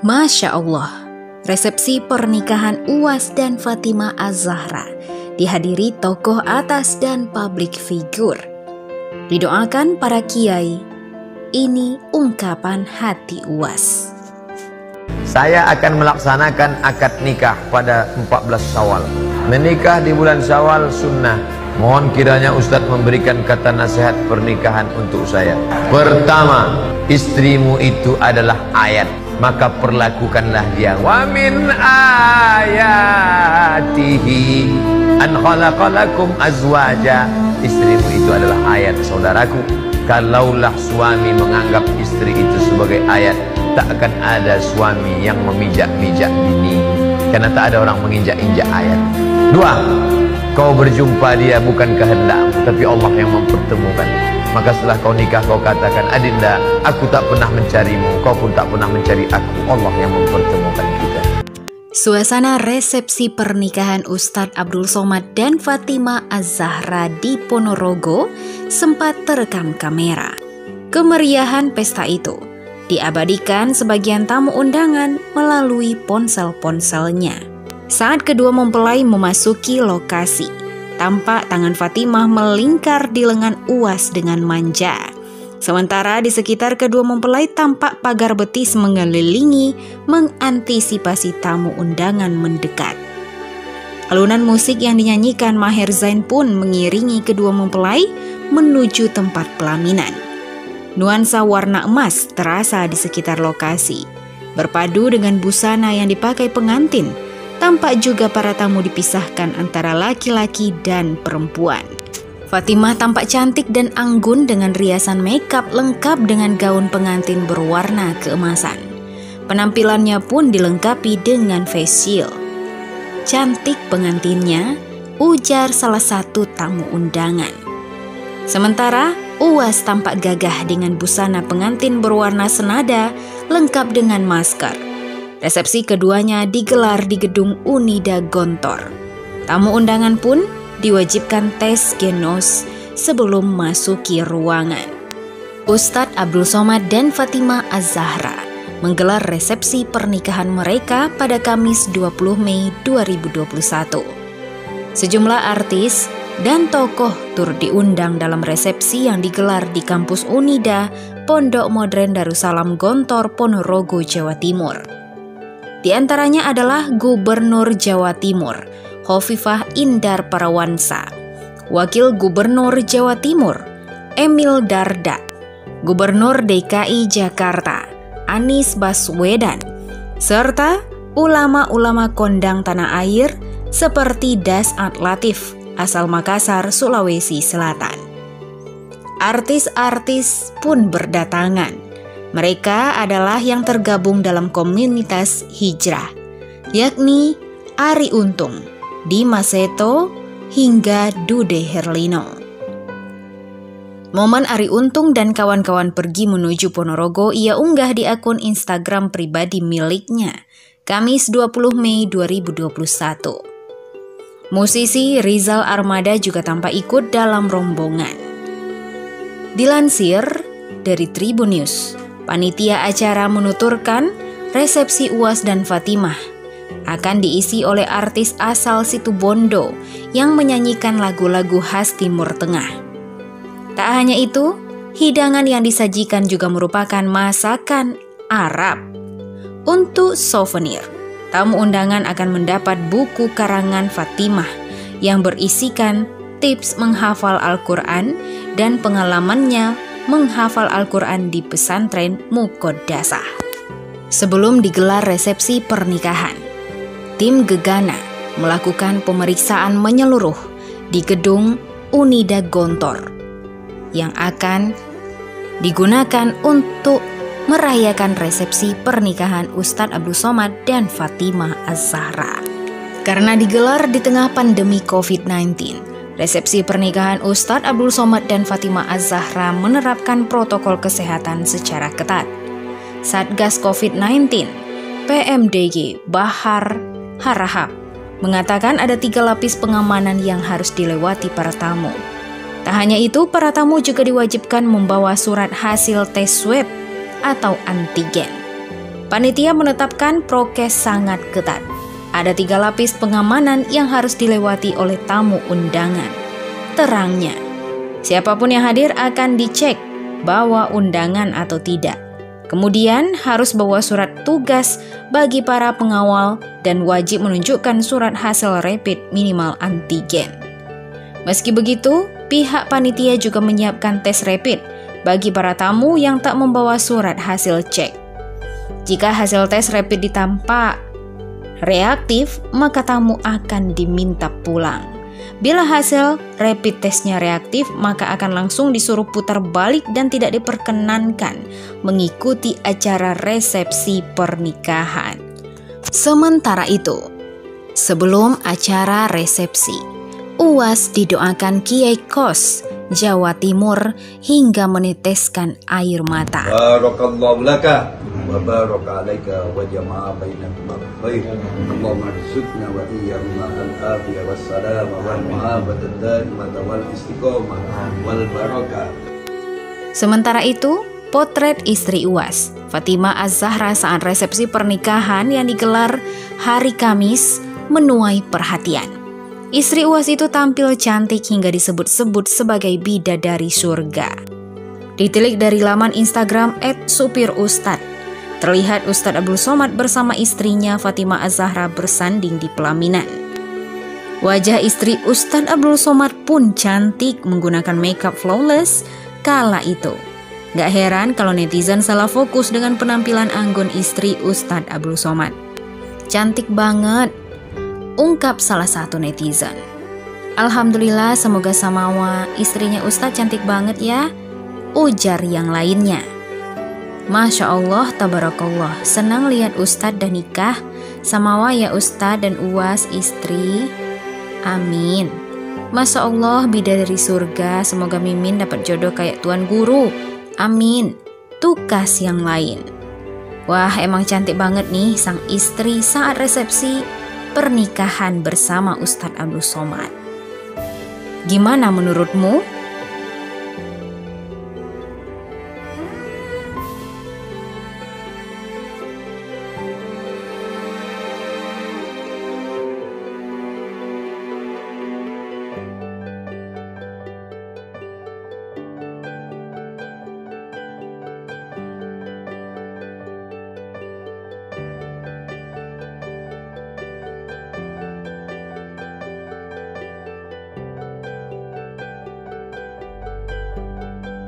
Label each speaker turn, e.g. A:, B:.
A: Masya Allah, resepsi pernikahan Uwas dan Fatimah Az-Zahra dihadiri tokoh atas dan publik figur. Didoakan para kiai, ini ungkapan hati Uwas.
B: Saya akan melaksanakan akad nikah pada 14 Syawal. Menikah di bulan Syawal sunnah. Mohon kiranya Ustadz memberikan kata nasihat pernikahan untuk saya. Pertama, istrimu itu adalah ayat, maka perlakukanlah dia. Wa min ayatihi an khalaqalakum azwaja. Istrimu itu adalah ayat, saudaraku. Kalaulah suami menganggap istri itu sebagai ayat, tak akan ada suami yang memijak-mijak bini, karena tak ada orang menginjak-injak ayat. Dua, kau berjumpa dia bukan kehendakmu, tapi Allah yang mempertemukan. Maka setelah kau nikah, kau katakan, Adinda, aku tak pernah mencarimu, kau pun tak pernah mencari aku. Allah yang mempertemukan kita.
A: Suasana resepsi pernikahan Ustadz Abdul Somad dan Fatimah Az-Zahra di Ponorogo sempat terekam kamera. Kemeriahan pesta itu diabadikan sebagian tamu undangan melalui ponsel-ponselnya. Saat kedua mempelai memasuki lokasi, tampak tangan Fatimah melingkar di lengan Uwas dengan manja. Sementara di sekitar kedua mempelai tampak pagar betis mengelilingi, mengantisipasi tamu undangan mendekat. Alunan musik yang dinyanyikan Maher Zain pun mengiringi kedua mempelai menuju tempat pelaminan. Nuansa warna emas terasa di sekitar lokasi. Berpadu dengan busana yang dipakai pengantin, tampak juga para tamu dipisahkan antara laki-laki dan perempuan. Fatimah tampak cantik dan anggun dengan riasan makeup lengkap dengan gaun pengantin berwarna keemasan. Penampilannya pun dilengkapi dengan face shield. Cantik pengantinnya, ujar salah satu tamu undangan. Sementara Uwas tampak gagah dengan busana pengantin berwarna senada lengkap dengan masker. Resepsi keduanya digelar di gedung Unida Gontor. Tamu undangan pun diwajibkan tes genos sebelum masuki ruangan. Ustadz Abdul Somad dan Fatimah Az-Zahra menggelar resepsi pernikahan mereka pada Kamis 20 Mei 2021. Sejumlah artis dan tokoh turut diundang dalam resepsi yang digelar di kampus Unida, Pondok Modern Darussalam Gontor, Ponorogo, Jawa Timur. Di antaranya adalah Gubernur Jawa Timur, Khofifah Indar Parawansa, Wakil Gubernur Jawa Timur, Emil Dardak, Gubernur DKI Jakarta, Anies Baswedan, serta ulama-ulama kondang tanah air seperti Dasat Latif, asal Makassar, Sulawesi Selatan. Artis-artis pun berdatangan. Mereka adalah yang tergabung dalam komunitas hijrah, yakni Arie Untung, Dimas Seto, hingga Dude Herlino. Momen Arie Untung dan kawan-kawan pergi menuju Ponorogo ia unggah di akun Instagram pribadi miliknya, Kamis 20 Mei 2021. Musisi Rizal Armada juga tampak ikut dalam rombongan. Dilansir dari Tribun News, panitia acara menuturkan resepsi Uwas dan Fatimah akan diisi oleh artis asal Situbondo yang menyanyikan lagu-lagu khas Timur Tengah. Tak hanya itu, hidangan yang disajikan juga merupakan masakan Arab. Untuk souvenir, tamu undangan akan mendapat buku karangan Fatimah yang berisikan tips menghafal Al-Quran dan pengalamannya menghafal Al-Quran di pesantren Muqaddasah. Sebelum digelar resepsi pernikahan, tim Gegana melakukan pemeriksaan menyeluruh di gedung Unida Gontor yang akan digunakan untuk merayakan resepsi pernikahan Ustadz Abdul Somad dan Fatimah Az-Zahra. Karena digelar di tengah pandemi COVID-19, resepsi pernikahan Ustadz Abdul Somad dan Fatimah Az-Zahra menerapkan protokol kesehatan secara ketat. Satgas COVID-19 PMDG Bahar Harahap mengatakan ada 3 lapis pengamanan yang harus dilewati para tamu. Tak hanya itu, para tamu juga diwajibkan membawa surat hasil tes swab atau antigen. Panitia menetapkan prokes sangat ketat. Ada 3 lapis pengamanan yang harus dilewati oleh tamu undangan. Terangnya, siapapun yang hadir akan dicek bawa undangan atau tidak. Kemudian harus bawa surat tugas bagi para pengawal dan wajib menunjukkan surat hasil rapid minimal antigen. Meski begitu, pihak panitia juga menyiapkan tes rapid bagi para tamu yang tak membawa surat hasil cek. Jika hasil tes rapid ditampak reaktif, maka tamu akan diminta pulang. Bila hasil rapid testnya reaktif, maka akan langsung disuruh putar balik dan tidak diperkenankan mengikuti acara resepsi pernikahan. Sementara itu, sebelum acara resepsi, UAS didoakan Kiai Kos Jawa Timur hingga meneteskan air mata.
C: Barakallahu laka wa baraka alaika wa jama'a bainakum khair. Allahumma rizqna wa iyyahuma al-afiyah was-salam wal muhabbatad daimah wal istiqomah wal barakah.
A: Sementara itu, potret istri UAS, Fatimah Az-Zahra saat resepsi pernikahan yang digelar hari Kamis menuai perhatian. Istri UAS itu tampil cantik hingga disebut-sebut sebagai bidadari surga. Ditilik dari laman Instagram @supirustad, terlihat Ustadz Abdul Somad bersama istrinya Fatimah Az-Zahra bersanding di pelaminan. Wajah istri Ustadz Abdul Somad pun cantik menggunakan makeup flawless kala itu. Gak heran kalau netizen salah fokus dengan penampilan anggun istri Ustadz Abdul Somad. Cantik banget, ungkap salah satu netizen. Alhamdulillah, semoga Samawa, istrinya Ustadz cantik banget ya, ujar yang lainnya. Masya Allah, tabarakallah, senang lihat Ustadz dan nikah. Samawa ya Ustadz dan UAS istri. Amin. Masya Allah, bidadari surga, semoga Mimin dapat jodoh kayak Tuan Guru. Amin. Tukas yang lain. Wah, emang cantik banget nih sang istri saat resepsi pernikahan bersama Ustadz Abdul Somad. Gimana menurutmu?